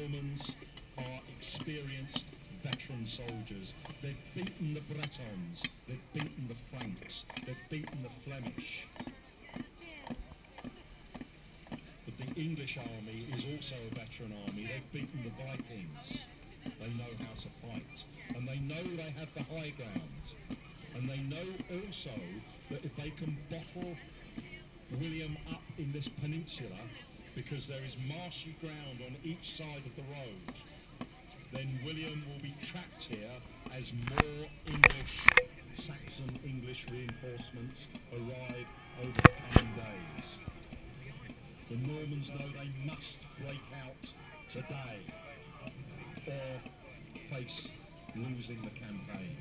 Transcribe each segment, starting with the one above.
Normans are experienced veteran soldiers. They've beaten the Bretons, they've beaten the Franks, they've beaten the Flemish. But the English army is also a veteran army. They've beaten the Vikings. They know how to fight, and they know they have the high ground. And they know also that if they can bottle William up in this peninsula, because there is marshy ground on each side of the road, then William will be trapped here as more English, Saxon English reinforcements arrive over the coming days. The Normans know they must break out today or face losing the campaign.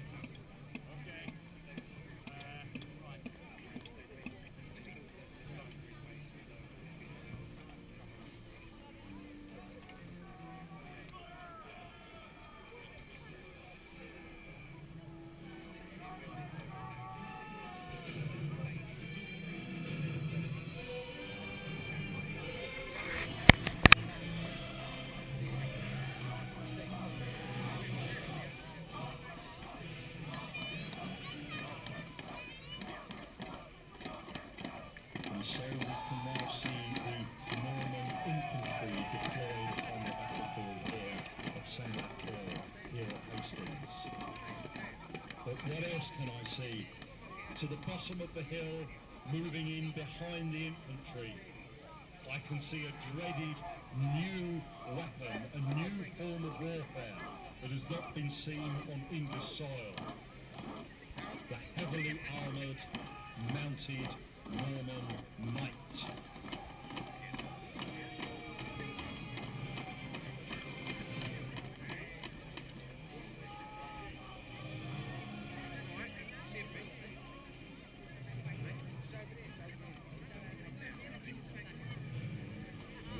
And so we can now see the Norman infantry deployed on the battlefield here at St. Clair, here at Hastings. But what else can I see? To the bottom of the hill, moving in behind the infantry, I can see a dreaded new weapon, a new form of warfare that has not been seen on English soil. The heavily armoured, mounted Norman knight.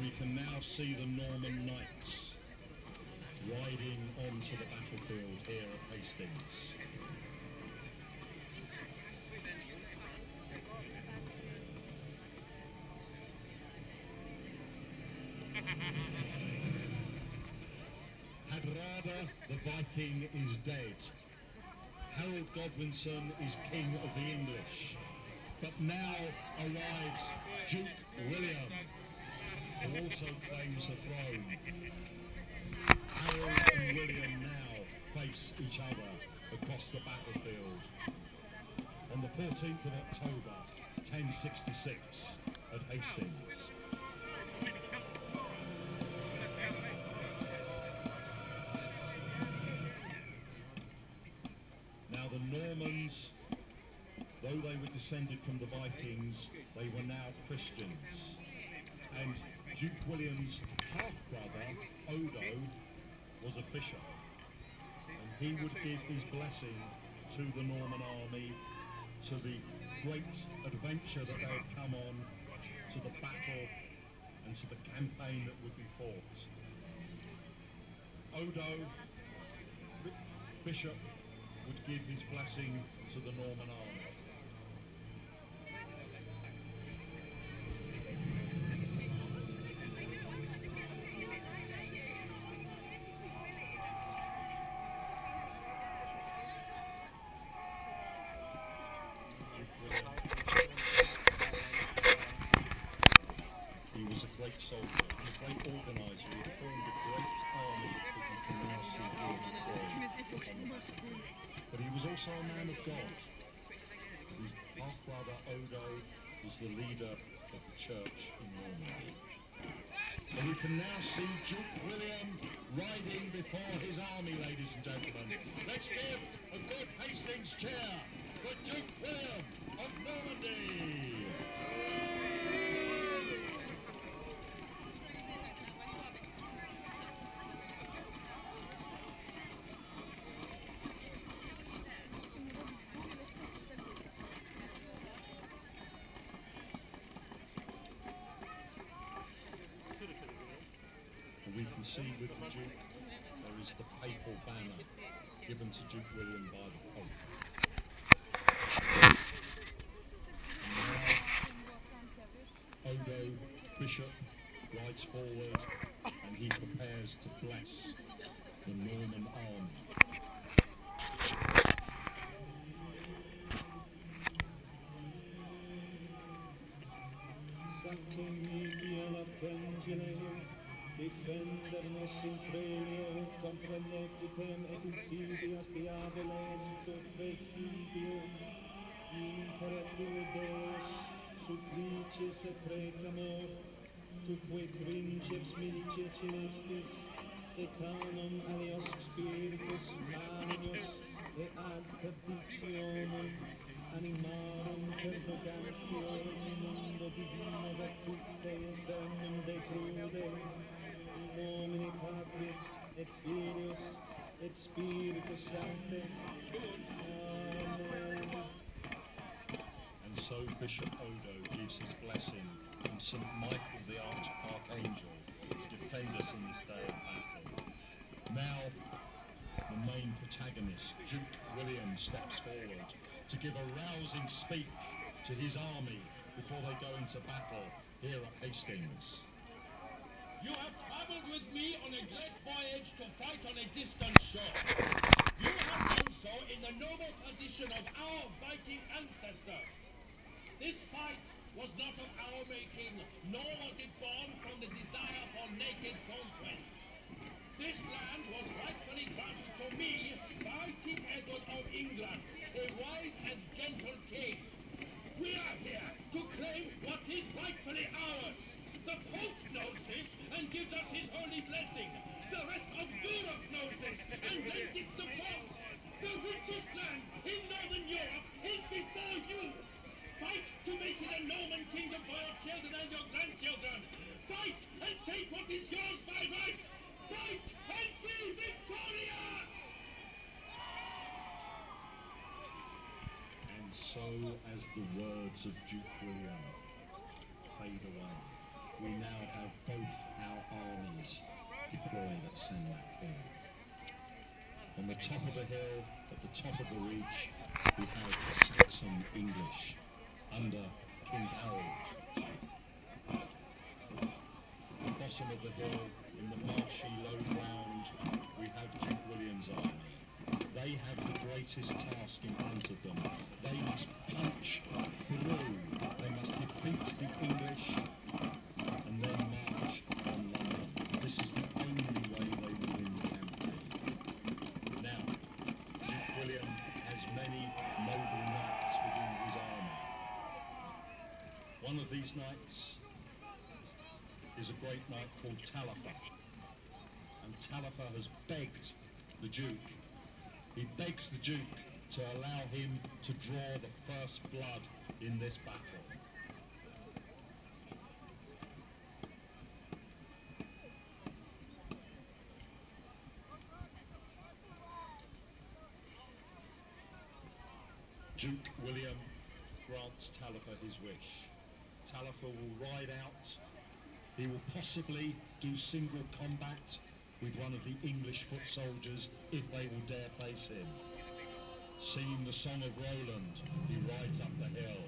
We can now see the Norman knights riding onto the battlefield here at Hastings. Hadrada the Viking is dead. Harold Godwinson is king of the English. But now arrives Duke William, who also claims the throne. Harold and William now face each other across the battlefield on the 14th of October, 1066 at Hastings. Now the Normans, though they were descended from the Vikings, they were now Christians. And Duke William's half-brother, Odo, was a bishop. And he would give his blessing to the Norman army, to the great adventure that they would come on, to the battle and to the campaign that would be fought. Odo, bishop, would give his blessing to the Norman army. He was a great soldier, a great organiser. He had formed a great army that you can now see here deployed on the battlefield. But he was also a man of God. His half-brother Odo was the leader of the church in Normandy. And we can now see Duke William riding before his army, ladies and gentlemen. Let's give a good Hastings cheer for Duke William of Normandy. We can see with the Duke, there is the papal banner given to Duke William by the Pope. And now, Odo, Bishop, rides forward, and he prepares to bless the Norman army. Defendernos in premio contra legitem et insidias diaboles sub presidium imperetur Deus supplicis et preclamor tuque princeps milicia celestis setanum alios spiritus magnos et ad perditionem animarum purgationem in mundo divino virtute eternum decrude nomine Patris et Filius et Spiritus Sancti. Amen. And so Bishop Odo gives his blessing from St. Michael the Archangel to defend us in this day of battle. Now, the main protagonist, Duke William, steps forward to give a rousing speech to his army before they go into battle here at Hastings. You have traveled with me on a great voyage to fight on a distant shore. You have done so in the noble tradition of our Viking ancestors. This fight was not of our making, nor was it born from the desire for naked conquest. This land was rightfully granted to me by King Edward of England, a wise and gentle king. We are here to claim what is rightfully ours. The Pope knows this and gives us his holy blessing. The rest of Europe knows this and lends its support. The richest land in Northern Europe is before you. Fight to make it a Norman kingdom for your children and your grandchildren. Fight and take what is yours by right. Fight and be victorious! And so, as the words of Duke William fade away, we now have both our armies deployed at Senlac Hill. On the top of the hill, at the top of the ridge, we have the Saxon English under King Harold. At the bottom of the hill, in the marshy low ground, we have Duke William's army. They have the greatest task in front of them. They must punch through. They must defeat the English and then march on London. This is the only way they will win the campaign. Now, Duke William has many noble knights within his army. One of these knights is a great knight called Taillefer. And Taillefer has begged the Duke. He begs the Duke to allow him to draw the first blood in this battle. Duke William grants Taillefer his wish. Taillefer will ride out. He will possibly do single combat with one of the English foot soldiers if they will dare face him. Singing the Song of Roland, he rides up the hill.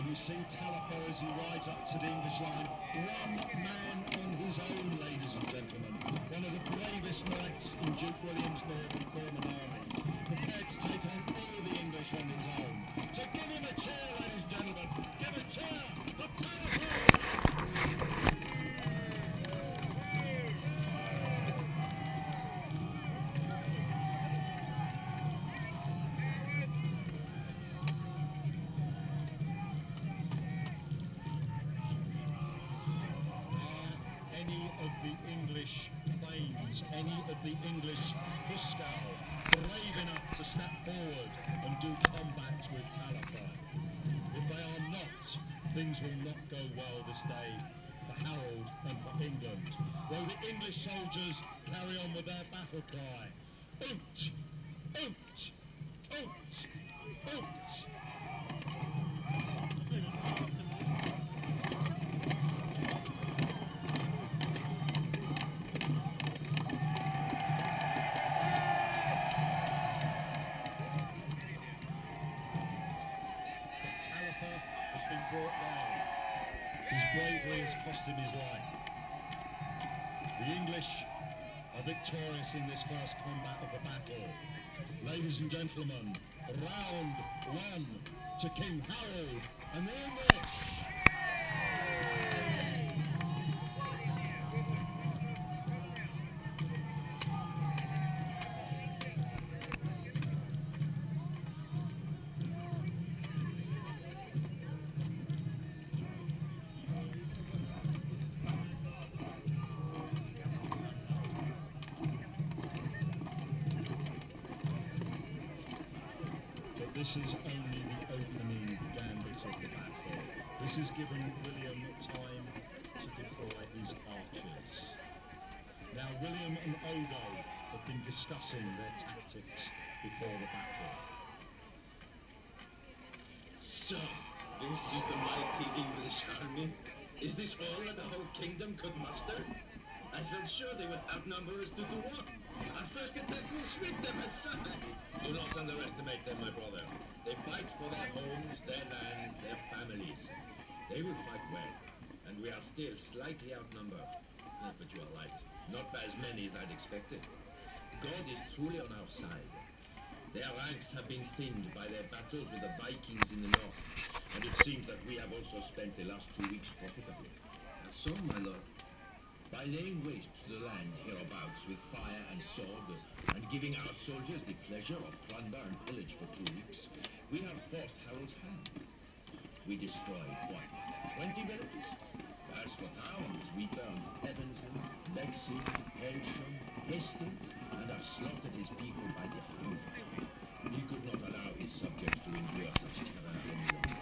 We see Taillefer as he rides up to the English line. One man on his own, ladies and gentlemen. One of the bravest knights in Duke William's Norman army. Prepared to take on all the English on his own. So give him a cheer, ladies and gentlemen. Give a cheer for Taillefer! Any of the English Huscarl brave enough to step forward and do combat with Taillefer. If they are not, things will not go well this day for Harold and for England. Though the English soldiers carry on with their battle cry. Oot! Oot! Oot! Out! Has been brought down. His bravery has cost him his life. The English are victorious in this first combat of the battle. Ladies and gentlemen, round one to King Harold and the English. This is only the opening gambit of the battle. This has given William time to deploy his archers. Now William and Odo have been discussing their tactics before the battle. So, this is the mighty English army? Is this all that the whole kingdom could muster? I felt sure they would outnumber us 2 to 1. Our first attack will sweep them aside. Do not underestimate them, my brother. They fight for their homes, their lands, their families. They will fight well, and we are still slightly outnumbered. But you are right. Not by as many as I'd expected. God is truly on our side. Their ranks have been thinned by their battles with the Vikings in the north, and it seems that we have also spent the last 2 weeks profitably. And so, my lord, by laying waste to the land hereabouts with fire and sword, and giving our soldiers the pleasure of plunder and pillage for 2 weeks, we have forced Harold's hand. We destroyed, what, 20 villages? As for towns, we burned Evansville, Bexley, Hailsham, Hastings, and have slaughtered his people by the hundred. He could not allow his subjects to endure such terror any longer.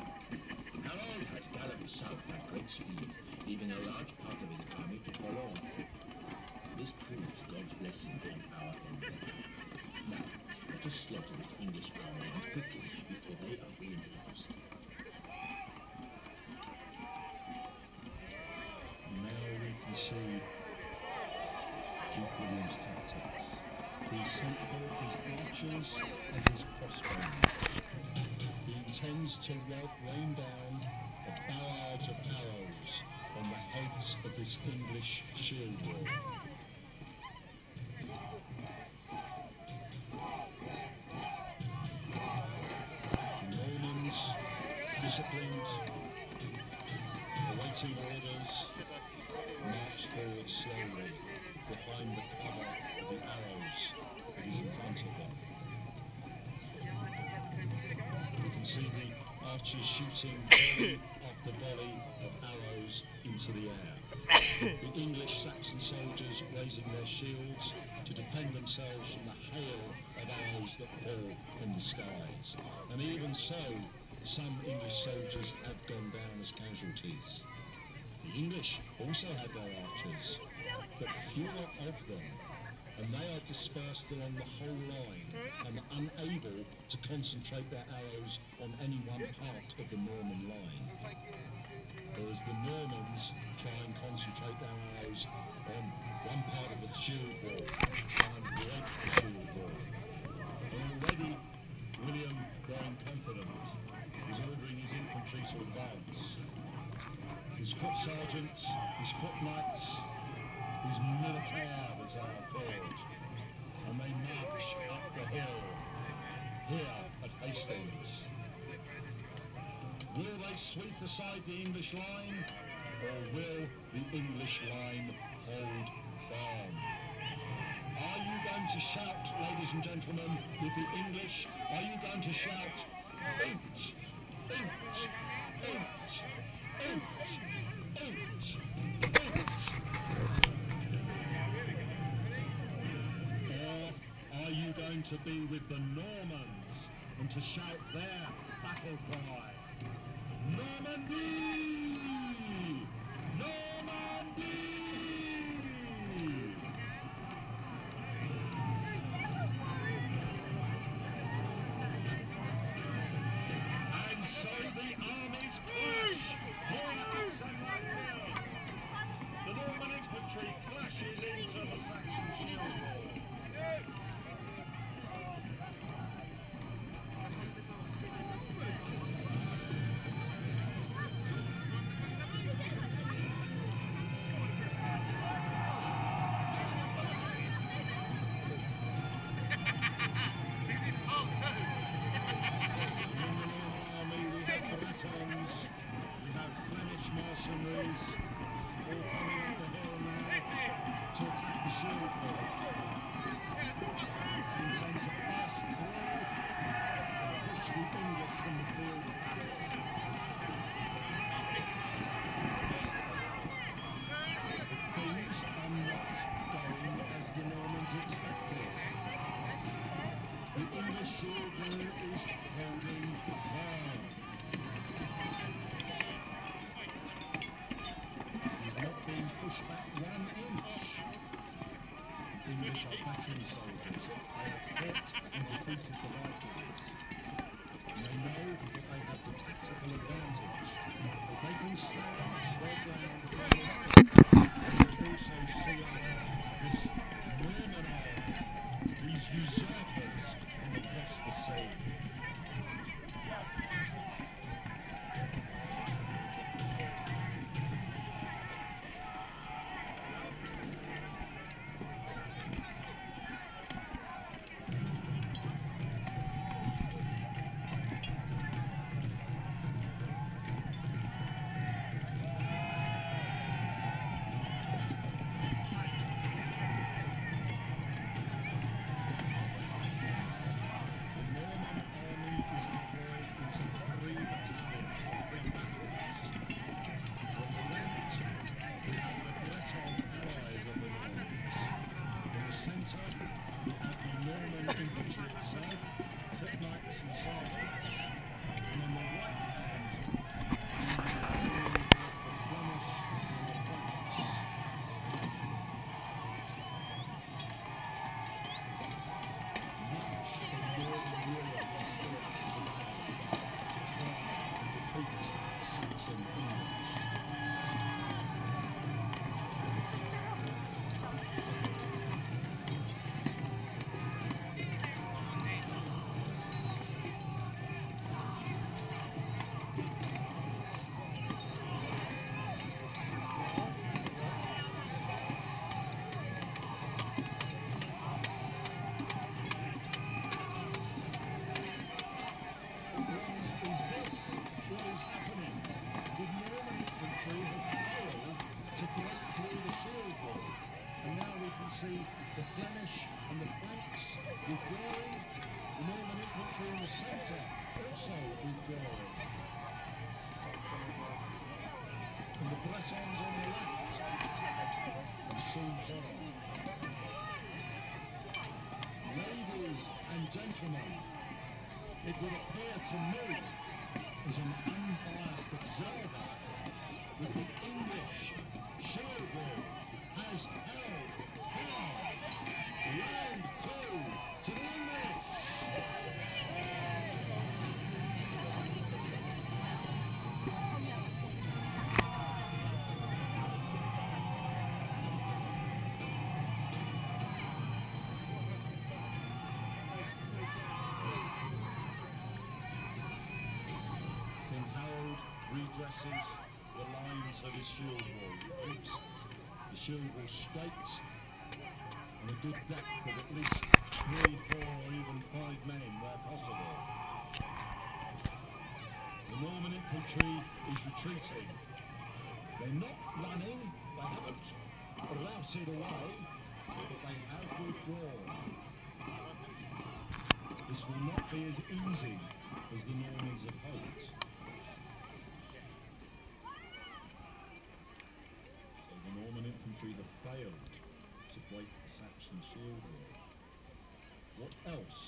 Harold has galloped south at great speed, leaving a large part of his army to follow on foot. This proves God's blessing on our endeavor. Now, let us slaughter this English army and quickly before they are reinforced. Now we can see Duke William's tactics. He sent for his archers and his crossbows. He intends to rain down a barrage of arrows on the heads of this English shield wall. The Normans, disciplined, awaiting orders, march forward slowly behind the cover of the arrows that is in front of them. You can see the archers shooting volley after volley of arrows into the air. The English Saxon soldiers raising their shields to defend themselves from the hail of arrows that fall from the skies. And even so, some English soldiers have gone down as casualties. The English also had their archers, but fewer of them, and they are dispersed along the whole line and unable to concentrate their arrows on any one part of the Norman line. Whereas the Normans try and concentrate their arrows on one part of the shield wall, try and break the shield wall. And already William, growing confident, is ordering his infantry to advance. His foot sergeants, his foot knights, his militaires, as they are called, and they march up the hill here at Hastings. Will they sweep aside the English line, or will the English line hold firm? Are you going to shout, ladies and gentlemen, with the English? Are you going to shout, out, out, out, out, out, out? Or are you going to be with the Normans and to shout their battle cry? Normandy! Normandy! shield wall. Intend to pass through and push the English from the field of battle. Things are not going as the Normans expected. The English shield wall is holding firm. It is not being pushed back 1 inch. The English are veteran soldiers. They have fought and defeated the Vikings. And they know that they have the tactical advantage. If they can stand their ground against they also see this Norman army, these usurpers from across the sea. Infantry itself, footlights and sergeants, and on the right hand, the Flemish and the Franks. Much of Northern Europe was built today to try and defeat Saxon English. See the Flemish and the Franks withdrawing, the Norman infantry in the centre also withdrawing, and the Bretons on the left will soon follow. Ladies and gentlemen, it would appear to me as an unbiased observer that the English shield wall has held round 2 to the English. King Harold redresses the lines of his shield wall. He keeps the shield wall straight and a good depth of at least 3, 4 or even 5 men where possible. The Norman infantry is retreating. They're not running, they haven't routed away, but they have withdrawn. This will not be as easy as the Normans had hoped. So the Norman infantry have failed to break the Saxon shield wall. What else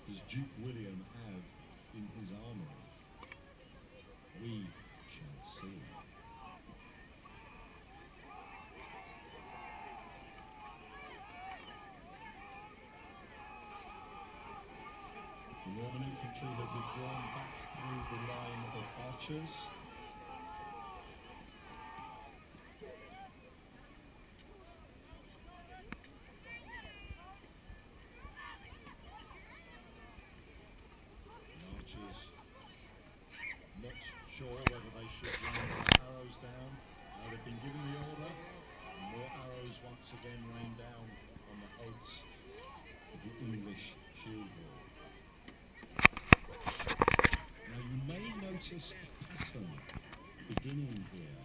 does Duke William have in his armoury? We shall see. The Norman infantry have withdrawn back through the line of archers. Not sure whether they should rain their arrows down. They've been given the order, and more arrows once again rain down on the heights of the English shield wall. Now you may notice a pattern beginning here.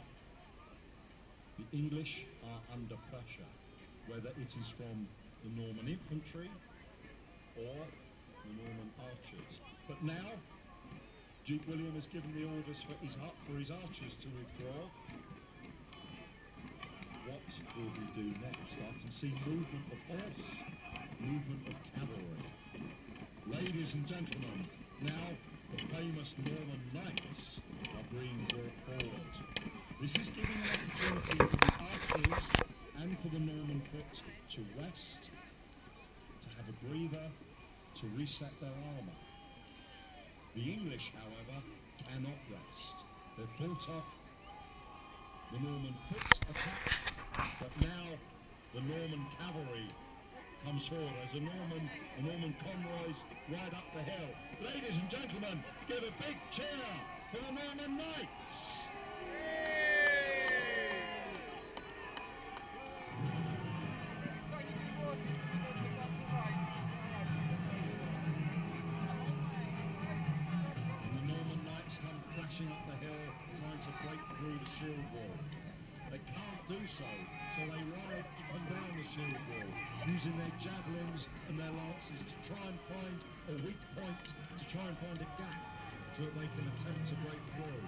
The English are under pressure. whether it is from the Norman infantry or the Norman archers. But now, Duke William has given the orders for his archers to withdraw. What will he do next? I can see movement of horse, movement of cavalry. Ladies and gentlemen, now the famous Norman knights are being brought forward. This is giving an opportunity for the archers and for the Norman foot to rest, to have a breather, to reset their armour. The English, however, cannot rest. They've fought off the Norman foot attack, but now the Norman cavalry comes forward as the Norman convoys ride up the hill. Ladies and gentlemen, give a big cheer for the Norman Knights! Crashing up the hill, trying to break through the shield wall. They can't do so, so they ride up and down the shield wall, using their javelins and their lances to try and find a weak point, to try and find a gap, so that they can attempt to break through.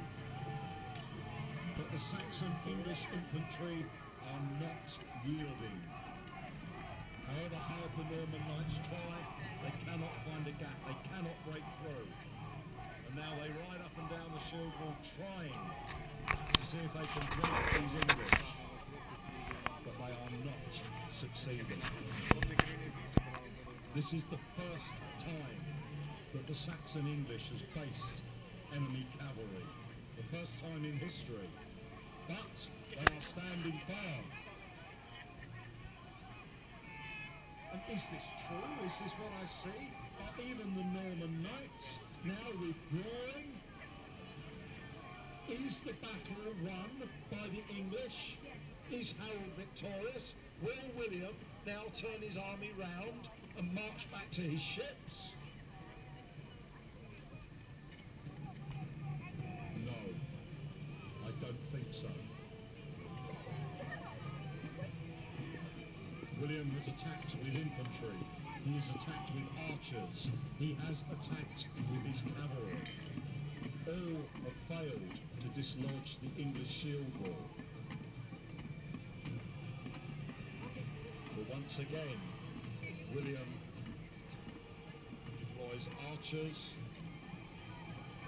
But the Saxon English infantry are not yielding. However hard the Norman knights try, they cannot find a gap, they cannot break through. And now they ride up and down the shield wall trying to see if they can break these English. But they are not succeeding. This is the first time that the Saxon English has faced enemy cavalry. The first time in history. But they are standing firm. And is this true? Is this what I see? Are even the Norman knights now withdrawing? Is the battle won by the English? Is Harold victorious? Will William now turn his army round and march back to his ships? No, I don't think so. William has attacked with infantry. He has attacked with archers. He has attacked with his cavalry. All have failed to dislodge the English shield wall. But once again, William deploys archers.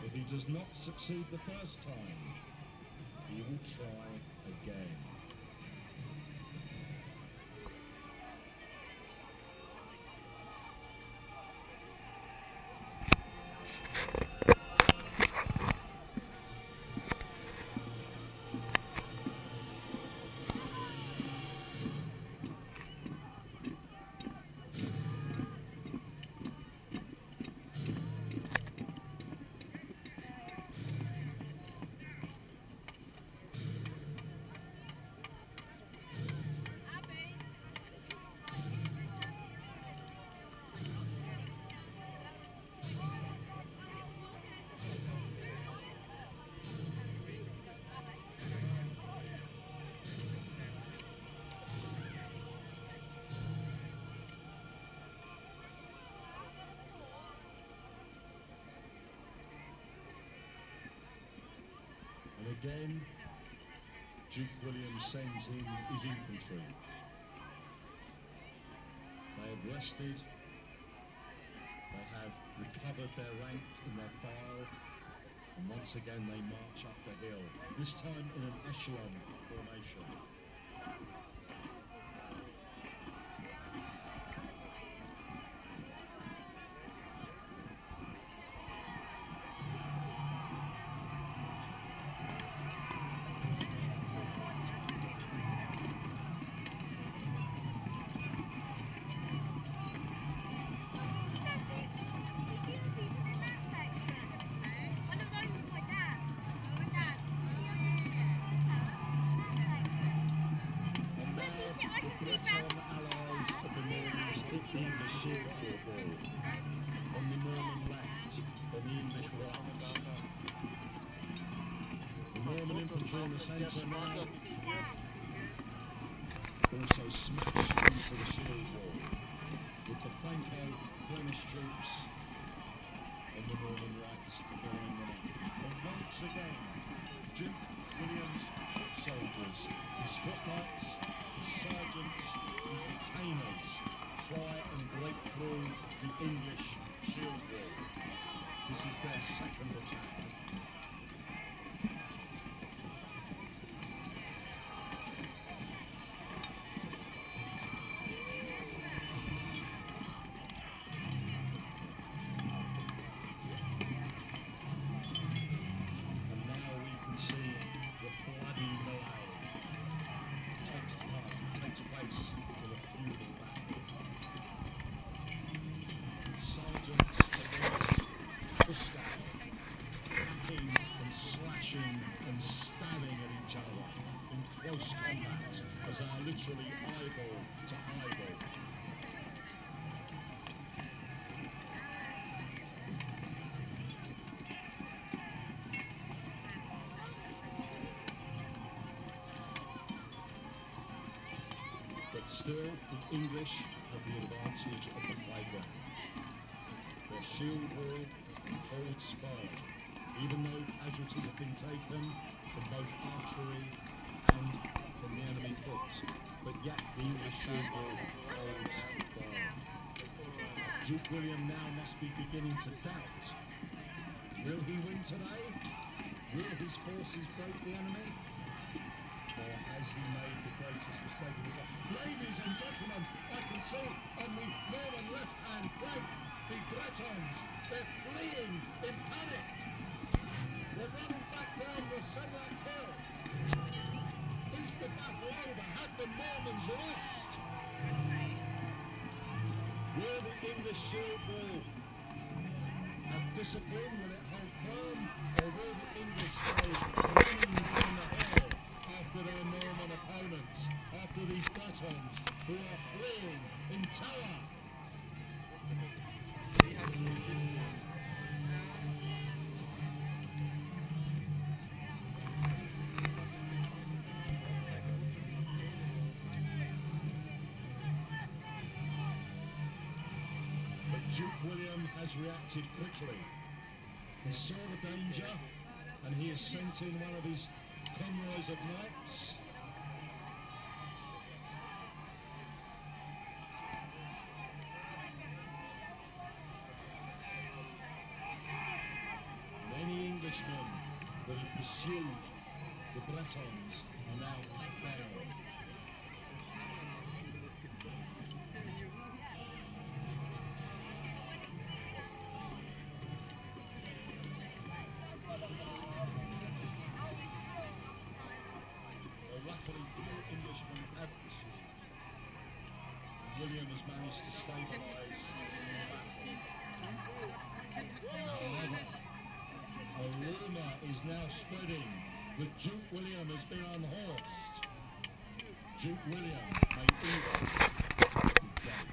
If he does not succeed the first time, he will try again. Again, Duke William sends in his infantry. They have rested, they have recovered their rank in their file, and once again they march up the hill, this time in an echelon formation. On the Norman left, on the English right. The Norman infantry in the centre now. The also smash into the shield wall with the Franco-Flemish troops on the northern right behind them. And once again, Duke William's foot soldiers, his footlights, his sergeants, his retainers try and break through the English shield wall. This is their second attack. Literally eyeball to eyeball. But still, the English have the advantage of the playground. Their shield wall holds firm, even though casualties have been taken from both archery and from the enemy foot. But yet the English shield wall holds firm. Duke William now must be beginning to doubt. Will he win today? Will his forces break the enemy? Or has he made the greatest mistake of his life? Ladies and gentlemen, I can see on the northern left-hand flank the Bretons. They're fleeing in panic. They're running back down the Senlac Hill. Is the battle over? Have the Normans lost? Will the English shield wall have discipline? Will it hold firm? Or will the English go running down the hill after their Norman opponents, after these Bretons who are fleeing in terror? Duke William has reacted quickly. He saw the danger and he has sent in one of his convoys of knights. Many Englishmen that had pursued the Bretons are now cut down. William has managed to stabilise the battle. A rumour is now spreading that Duke William has been unhorsed. Duke William may even be dead.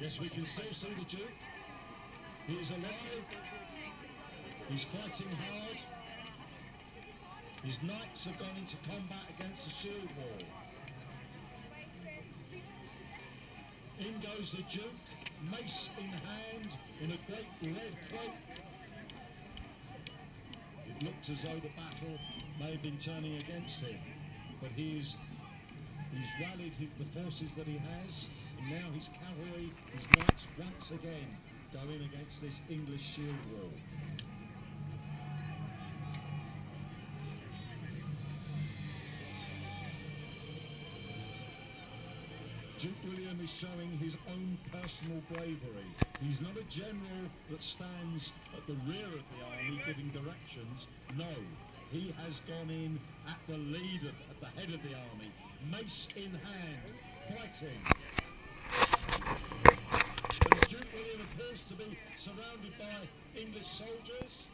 Yes, we can still see the Duke. He is alive. He's fighting hard. His knights have gone into combat against the shield wall. In goes the Duke, mace in hand, in a great red cloak. It looked as though the battle may have been turning against him, but he's rallied the forces that he has, and now his cavalry, his knights once again going against this English shield wall. Duke William is showing his own personal bravery. He's not a general that stands at the rear of the army giving directions. No, he has gone in at the lead, at the head of the army, mace in hand, fighting. And Duke William appears to be surrounded by English soldiers.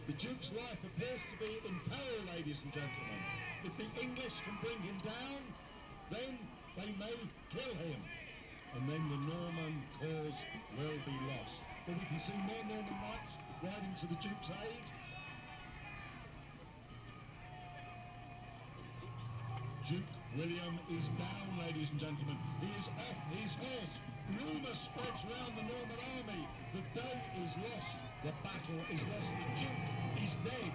The Duke's life appears to be in peril, ladies and gentlemen. If the English can bring him down, then they may kill him. and then the Norman cause will be lost. But we can see more Norman knights riding to the Duke's aid. Duke William is down, ladies and gentlemen. He is off his horse. Rumour spreads round the Norman army. The day is lost. The battle is lost. The Duke is dead.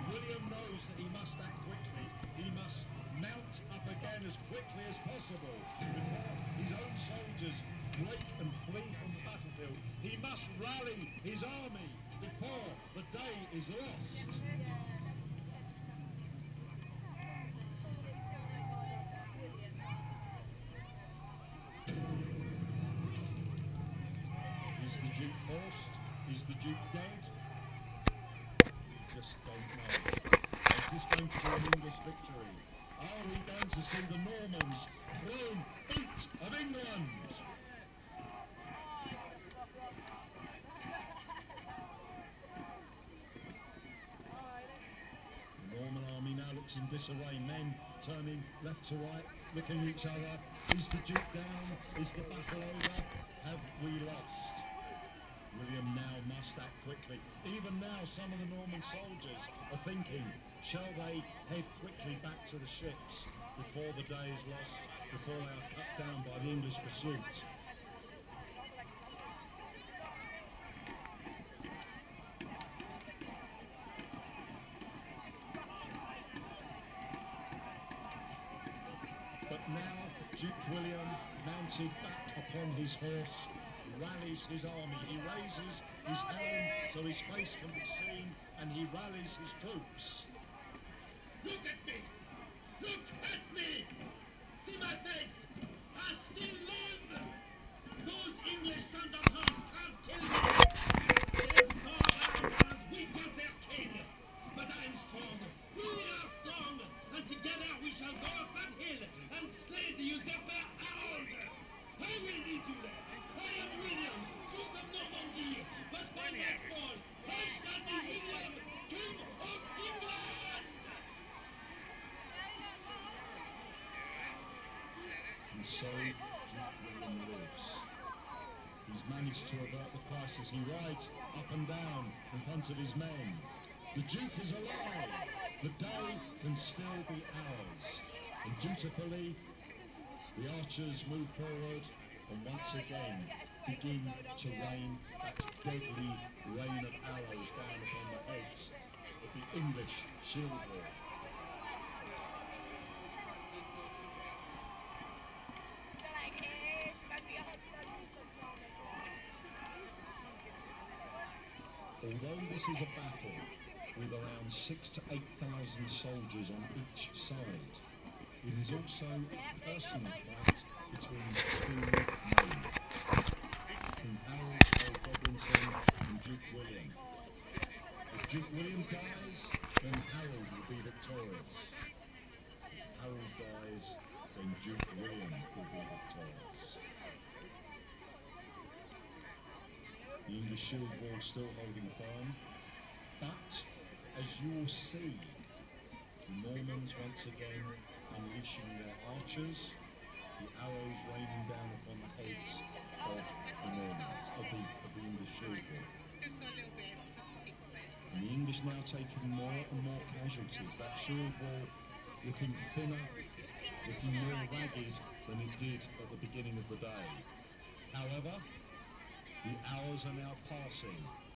William knows that he must act quickly. He must mount up again as quickly as possible before his own soldiers break and flee from the battlefield. He must rally his army before the day is lost. Is the Duke horsed? Is the Duke dead? Just don't know. Is this going to be an English victory? Are we going to see the Normans throne boot of England? The Norman army now looks in disarray. Men turning left to right, looking at each other. Is the Duke down? Is the battle over? Have we lost? William now must act quickly. Even now, some of the Norman soldiers are thinking, shall they head quickly back to the ships before the day is lost, before they are cut down by the English pursuit? But now, Duke William, mounted back upon his horse, rallies his army. He raises his helm so his face can be seen, and he rallies his troops. Look at me! Look at me! See my face! I still live! Those English thunderclouds can't kill me! They're so arrogant as weak as their king! But I'm strong! We are strong! And together we shall go up that hill and slay the usurper Harold! How will we do that? I am William, Duke of Normandy, but by nightfall, I shall be William, King of England! And so Duke William lives. He's managed to avert the crisis. He rides up and down in front of his men. The Duke is alive. The day can still be ours. And dutifully, the archers move forward and once again begin to rain that deadly rain of arrows down upon the heads of the English shield wall. Although this is a battle with around 6,000 to 8,000 soldiers on each side, it is also a personal fight between two men, King Harold of Godwinson and Duke William. If Duke William dies, then Harold will be victorious. If Harold dies, then Duke William will be victorious. The English shield wall still holding firm, but as you will see, the Normans once again unleashing their archers, the arrows raining down upon the heads of the Normans, of the English shield wall. And the English now taking more and more casualties. That shield wall looking thinner, looking more ragged than it did at the beginning of the day. However, the hours are now passing,